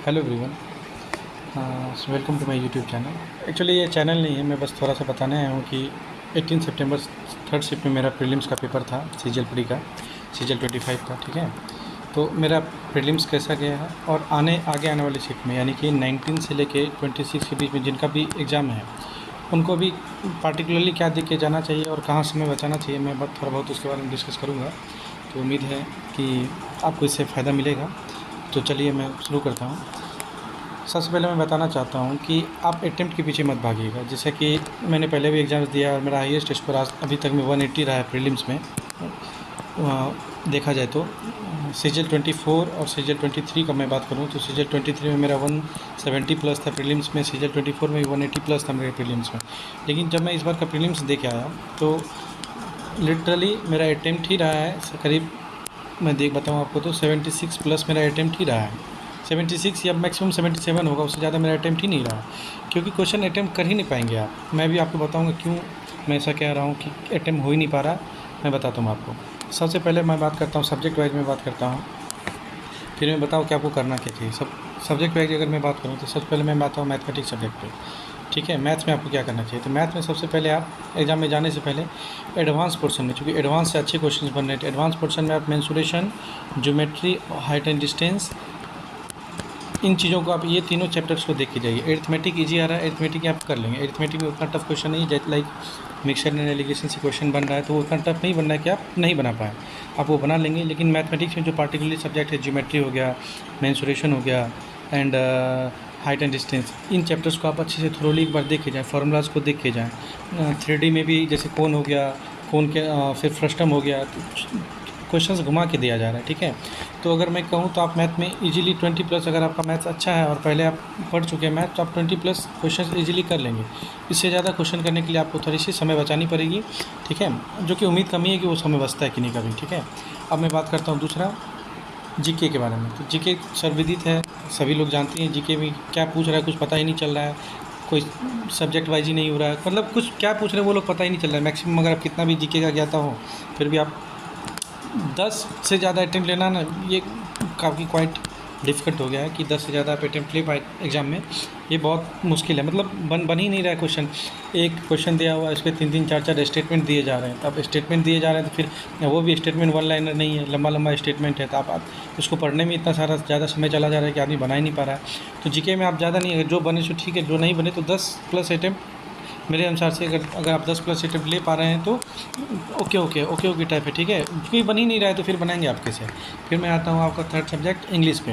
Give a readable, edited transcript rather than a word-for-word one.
Hello everyone, welcome to my YouTube channel. Actually ये channel नहीं है, मैं बस थोड़ा सा बताने आया हूँ कि 18 सितंबर थर्ड शिफ्ट में मेरा प्रीलिम्स का पेपर था, सीजीएल प्री का, सीजीएल 25 का। ठीक है, तो मेरा प्रीलिम्स कैसा गया है और आगे आने वाली शिफ्ट में यानी कि 19 से लेके 26 के बीच में जिनका भी एग्ज़ाम है उनको भी पार्टिकुलरली क्या देख के जाना चाहिए और कहाँ समय बचाना चाहिए, मैं थोड़ा बहुत उसके बारे में डिस्कस करूँगा। तो उम्मीद है कि आपको इससे फ़ायदा मिलेगा। तो चलिए मैं शुरू करता हूँ। सबसे पहले मैं बताना चाहता हूँ कि आप अटेम्प्ट के पीछे मत भागिएगा। जैसे कि मैंने पहले भी एग्ज़ाम्स दिया और मेरा हाईएस्ट स्कोर आज अभी तक में 180 रहा है प्रीलिम्स में। देखा जाए तो सीजीएल 24 और सीजीएल 23 का मैं बात करूँ तो सीजीएल 23 में मेरा 170 प्लस था प्रीलिम्स में, सीजीएल 24 में 180 प्लस था मेरे प्रीलिम्स में। लेकिन जब मैं इस बार का प्रीलिम्स दे के आया तो लिटरली मेरा अटेम्प्ट ही रहा है करीब, मैं बताऊँ आपको तो 76 प्लस मेरा अटेम्प्ट ही रहा है। 76 या मैक्सिमम 77 होगा, उससे ज़्यादा मेरा अटेम्प्ट ही नहीं रहा, क्योंकि क्वेश्चन अटेम्प्ट कर ही नहीं पाएंगे आप। मैं भी आपको बताऊंगा क्यों मैं ऐसा कह रहा हूँ कि अटेम्प्ट हो ही नहीं पा रहा, मैं बताता हूँ आपको। सबसे पहले मैं बात करता हूँ सब्जेक्ट वाइज में बात करता हूँ, फिर मैं बताऊँ कि आपको करना क्या चाहिए। सब्जेक्ट वाइज अगर मैं बात करूँ तो सबसे पहले मैं बात हूँ मैथमेटिक्स सब्जेक्ट पर। ठीक है, मैथ्स में आपको क्या करना चाहिए, तो मैथ में सबसे पहले आप एग्जाम में जाने से पहले एडवांस पोर्शन में, चूँकि एडवांस से अच्छे क्वेश्चन बन रहे थे, एडवांस पोर्शन में आप mensuration, geometry, height and distance, इन चीज़ों को आप ये तीनों चैप्टर्स को देख के जाइए। एरिथमेटिक ईजी आ रहा है, एरिथमेटिक आप कर लेंगे। एरिथमेटिक में उतना टफ क्वेश्चन नहीं है, लाइक मिक्सचर एंड एलिगेशन से क्वेश्चन बन रहा है तो वो उतना टफ नहीं बन रहा है कि आप नहीं बना पाए, आप वो बना लेंगे। लेकिन मैथमेटिक्स में जो पार्टिकुलरली सब्जेक्ट है, ज्योमेट्री हो गया, मेंसुरेशन हो गया and height and distance, in chapters को आप अच्छे से थोरोली एक बार देख के जाएँ, फार्मूलाज को देख के जाएँ। 3D में भी जैसे कोन हो गया, कोन के फिर फ्रस्टम हो गया, क्वेश्चंस घुमा के दिया जा रहा है। ठीक है, तो अगर मैं कहूँ तो आप मैथ में इजीली 20 प्लस, अगर आपका मैथ्स अच्छा है और पहले आप पढ़ चुके हैं मैथ, तो आप 20 प्लस क्वेश्चंस इजीली कर लेंगे। इससे ज़्यादा क्वेश्चन करने के लिए आपको थोड़ी सी समय बचानी पड़ेगी। ठीक है, जो कि उम्मीद कमी है कि वो समय बचता है कि नहीं कभी। ठीक है, अब मैं बात करता हूँ दूसरा जीके के बारे में। तो जीके सर्वविदित है, सभी लोग जानते हैं जीके में क्या पूछ रहा है, कुछ पता ही नहीं चल रहा है, कोई सब्जेक्ट वाइज ही नहीं हो रहा है, मतलब कुछ क्या पूछ रहे हैं वो लोग पता ही नहीं चल रहा है। मैक्सिमम अगर आप कितना भी जीके का ज्ञाता हो फिर भी आप 10 से ज़्यादा अटेम्प्ट लेना ना, ये काफ़ी क्वाइट डिफ़िकल्ट हो गया है कि 10 से ज़्यादा आप अटेम्प्ट ले पाए एग्ज़ाम में, ये बहुत मुश्किल है। मतलब बन ही नहीं रहा है क्वेश्चन। एक क्वेश्चन दिया हुआ है, इस पर 3-3 4-4 स्टेटमेंट दिए जा रहे हैं। तो अब स्टेटमेंट दिए जा रहे हैं तो फिर वो भी स्टेटमेंट वन लाइनर नहीं है, लंबा स्टेटमेंट है। तो आप उसको पढ़ने में इतना सारा ज़्यादा समय चला जा रहा है कि आदमी बना ही नहीं पा रहा है। तो जीके में आप ज़्यादा नहीं, अगर जो बने सो ठीक है, जो नहीं बने तो 10 प्लस अटेम्प्ट मेरे अनुसार से, अगर आप 10 प्लस अटेम्प्ट ले पा रहे हैं तो ओके टाइप है। ठीक है, क्योंकि बन ही नहीं रहा है तो फिर बनाएंगे आप कैसे। फिर मैं आता हूँ आपका थर्ड सब्जेक्ट इंग्लिश पे।